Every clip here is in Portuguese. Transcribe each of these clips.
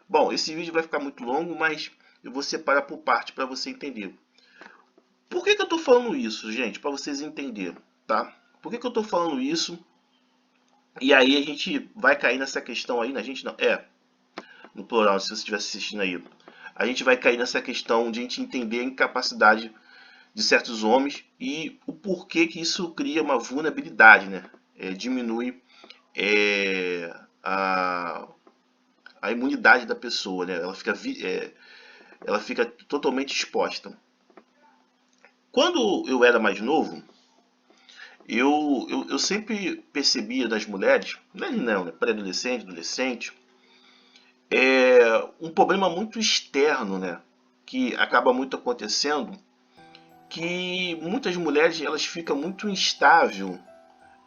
Bom, esse vídeo vai ficar muito longo, mas eu vou separar por parte para você entender. Por que eu estou falando isso, gente? Para vocês entenderem, tá? Por que eu estou falando isso? E aí a gente vai cair nessa questão aí, na gente não, no plural, se você estiver assistindo aí. A gente vai cair nessa questão de a gente entender a incapacidade de certos homens e o porquê que isso cria uma vulnerabilidade, né? Diminui é, a, a imunidade da pessoa, né? Ela fica totalmente exposta. Quando eu era mais novo, eu sempre percebia das mulheres, não, né? Pré-adolescente, adolescente, um problema muito externo, né? Que acaba muito acontecendo, que muitas mulheres elas ficam muito instável,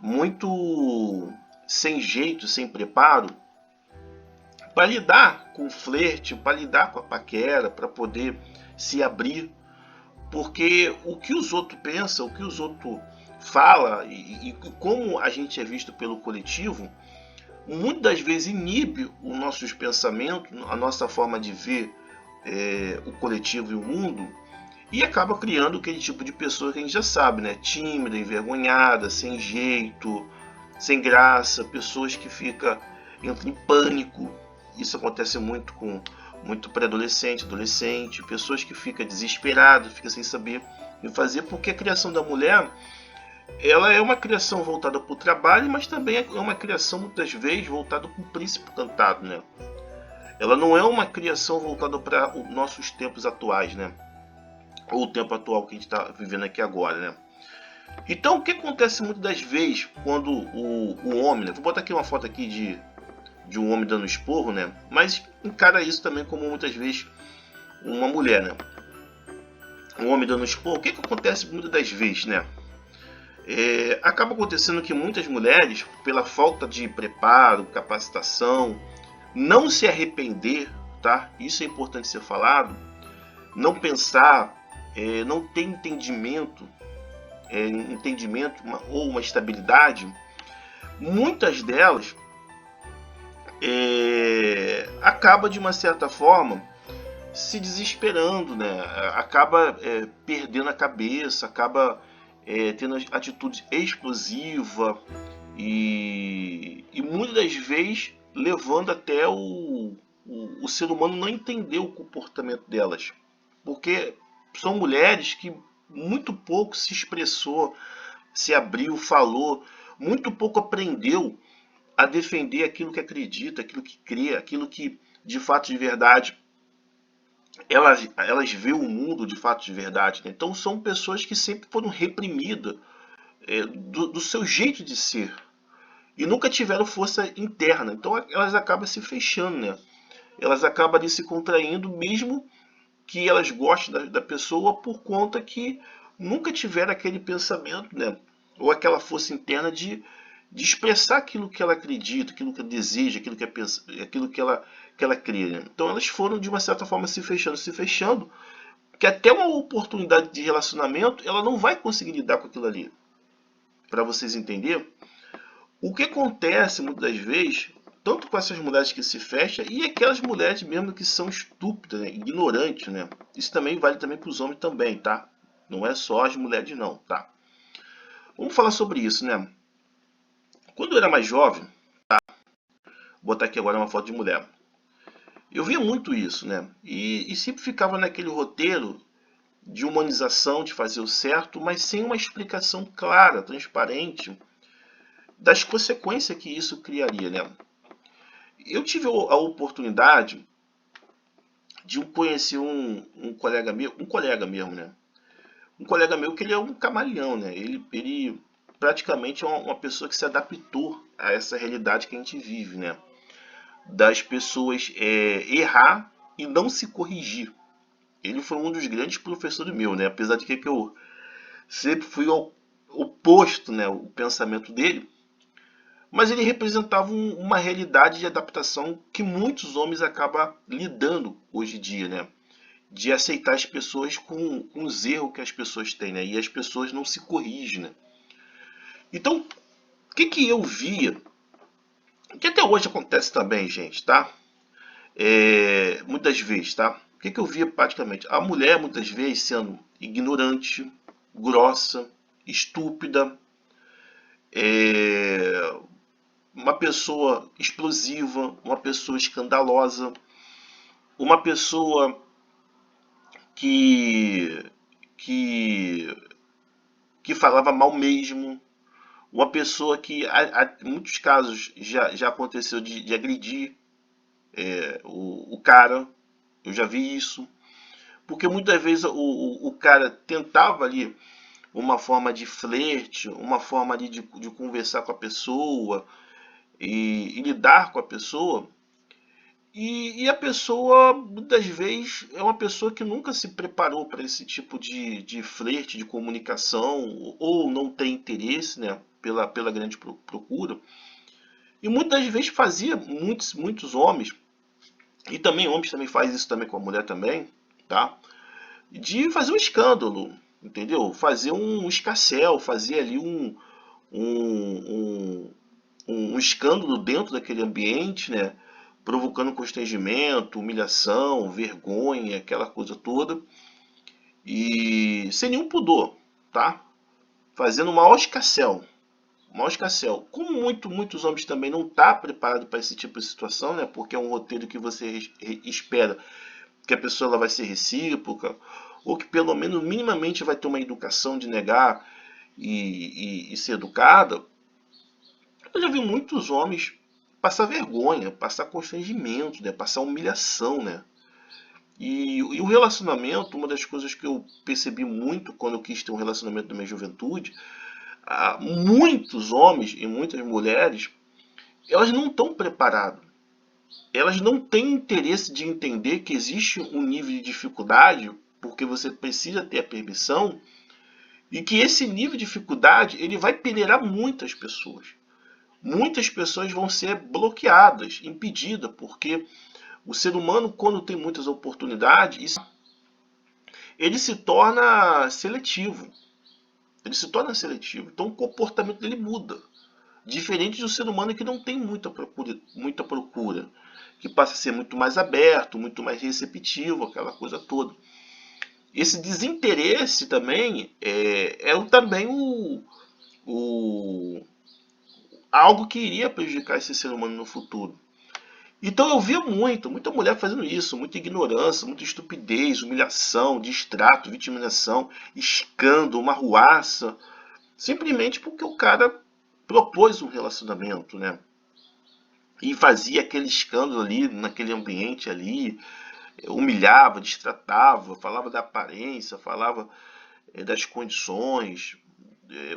muito sem jeito, sem preparo, para lidar com o flerte, para lidar com a paquera, para poder se abrir, porque o que os outros pensam, o que os outros falam e como a gente é visto pelo coletivo, muitas das vezes inibe os nossos pensamentos, a nossa forma de ver o coletivo e o mundo, e acaba criando aquele tipo de pessoa que a gente já sabe, né? Tímida, envergonhada, sem jeito, sem graça, pessoas que entram em pânico. Isso acontece muito pré-adolescente, adolescente, pessoas que ficam desesperadas, ficam sem saber o que fazer, porque a criação da mulher ela é uma criação voltada para o trabalho, mas também é uma criação muitas vezes voltada para o príncipe cantado, né? Ela não é uma criação voltada para os nossos tempos atuais, né? Ou o tempo atual que a gente está vivendo aqui agora, né? Então, o que acontece muitas das vezes quando o homem, né? Vou botar aqui uma foto aqui de um homem dando esporro, né? Mas encara isso também como muitas vezes uma mulher, né? Um homem dando esporro. O que acontece muitas das vezes, né? Acaba acontecendo que muitas mulheres, pela falta de preparo, capacitação, não se arrepender, tá? Isso é importante ser falado. Não pensar, não ter entendimento, ou uma estabilidade. Muitas delas acaba de uma certa forma se desesperando, né? Acaba perdendo a cabeça, acaba tendo atitude explosiva e muitas das vezes levando até o ser humano não entender o comportamento delas, porque são mulheres que muito pouco se expressou, se abriu, falou, muito pouco aprendeu a defender aquilo que acredita, aquilo que crê, aquilo que de fato de verdade elas veem o mundo de fato de verdade, né? Então são pessoas que sempre foram reprimidas do seu jeito de ser e nunca tiveram força interna. Então elas acabam se fechando, né? Elas acabam ali se contraindo, mesmo que elas gostem da pessoa, por conta que nunca tiveram aquele pensamento, né? Ou aquela força interna de expressar aquilo que ela acredita, aquilo que ela deseja, aquilo que ela crê, né? Então elas foram de uma certa forma se fechando, que até uma oportunidade de relacionamento ela não vai conseguir lidar com aquilo ali. Para vocês entenderem, o que acontece muitas das vezes, tanto com essas mulheres que se fecham e aquelas mulheres mesmo que são estúpidas, né? Ignorantes, né? Isso também vale também para os homens também, tá? Não é só as mulheres não, tá? Vamos falar sobre isso, né? Quando eu era mais jovem, vou botar aqui agora uma foto de mulher. Eu via muito isso, né? E sempre ficava naquele roteiro de humanização, de fazer o certo, mas sem uma explicação clara, transparente, das consequências que isso criaria, né? Eu tive a oportunidade de conhecer um colega meu, um colega mesmo, né? Um colega meu que ele é um camaleão, né? Ele praticamente é uma pessoa que se adaptou a essa realidade que a gente vive, né? Das pessoas errar e não se corrigir. Ele foi um dos grandes professores meu, né? Apesar de que eu sempre fui ao oposto, né? O pensamento dele, mas ele representava uma realidade de adaptação que muitos homens acabam lidando hoje em dia, né? De aceitar as pessoas com os erros que as pessoas têm, né? E as pessoas não se corrigem, né? Então, o que eu via, que até hoje acontece também, gente, tá? muitas vezes, tá? O que eu via praticamente? A mulher, muitas vezes, sendo ignorante, grossa, estúpida, é, uma pessoa explosiva, uma pessoa escandalosa, uma pessoa que, que, que falava mal mesmo, uma pessoa que, em muitos casos, já aconteceu de agredir o cara, eu já vi isso, porque muitas vezes o cara tentava ali uma forma de flerte, uma forma ali de conversar com a pessoa e lidar com a pessoa. E a pessoa, muitas vezes, é uma pessoa que nunca se preparou para esse tipo de flerte, de comunicação, ou não tem interesse, né, pela grande procura. E muitas vezes fazia, muitos homens, e também homens também faz isso também com a mulher também, tá? De fazer um escândalo, entendeu? Fazer um escarcéu, fazer ali um, um escândalo dentro daquele ambiente, né? Provocando constrangimento, humilhação, vergonha, aquela coisa toda. E sem nenhum pudor, tá? Fazendo o maior escarcéu. O maior escarcéu. Como muitos homens também não estão preparados para esse tipo de situação, né? Porque é um roteiro que você espera que a pessoa ela vai ser recíproca, ou que pelo menos minimamente vai ter uma educação de negar e ser educada. Eu já vi muitos homens passar vergonha, passar constrangimento, né? Passar humilhação, né? E o relacionamento, uma das coisas que eu percebi muito quando eu quis ter um relacionamento na minha juventude, muitos homens e muitas mulheres, elas não estão preparadas. Elas não têm interesse de entender que existe um nível de dificuldade, porque você precisa ter a permissão, e que esse nível de dificuldade ele vai peneirar muitas pessoas. Muitas pessoas vão ser bloqueadas, impedidas, porque o ser humano, quando tem muitas oportunidades, ele se torna seletivo. Ele se torna seletivo. Então o comportamento dele muda. Diferente do ser humano que não tem muita procura, que passa a ser muito mais aberto, muito mais receptivo, aquela coisa toda. Esse desinteresse também também o, algo que iria prejudicar esse ser humano no futuro. Então eu via muita mulher fazendo isso, muita ignorância, muita estupidez, humilhação, distrato, vitimização, escândalo, uma ruaça, simplesmente porque o cara propôs um relacionamento, né? E fazia aquele escândalo ali, naquele ambiente ali, humilhava, destratava, falava da aparência, falava das condições,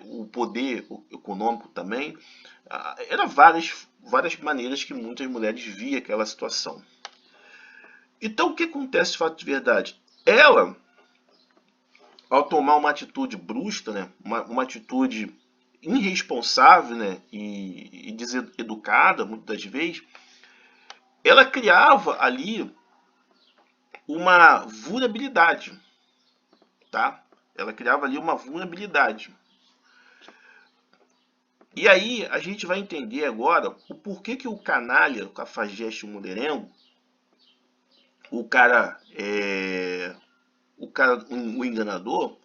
o poder econômico também. Era várias maneiras que muitas mulheres via aquela situação. Então o que acontece de fato de verdade? Ela, ao tomar uma atitude brusca, né, uma atitude irresponsável, né, e deseducada, muitas das vezes, ela criava ali uma vulnerabilidade, tá? Ela criava ali uma vulnerabilidade. E aí a gente vai entender agora o porquê que o canalha, o cafajeste, o mulherengo, o cara, o enganador,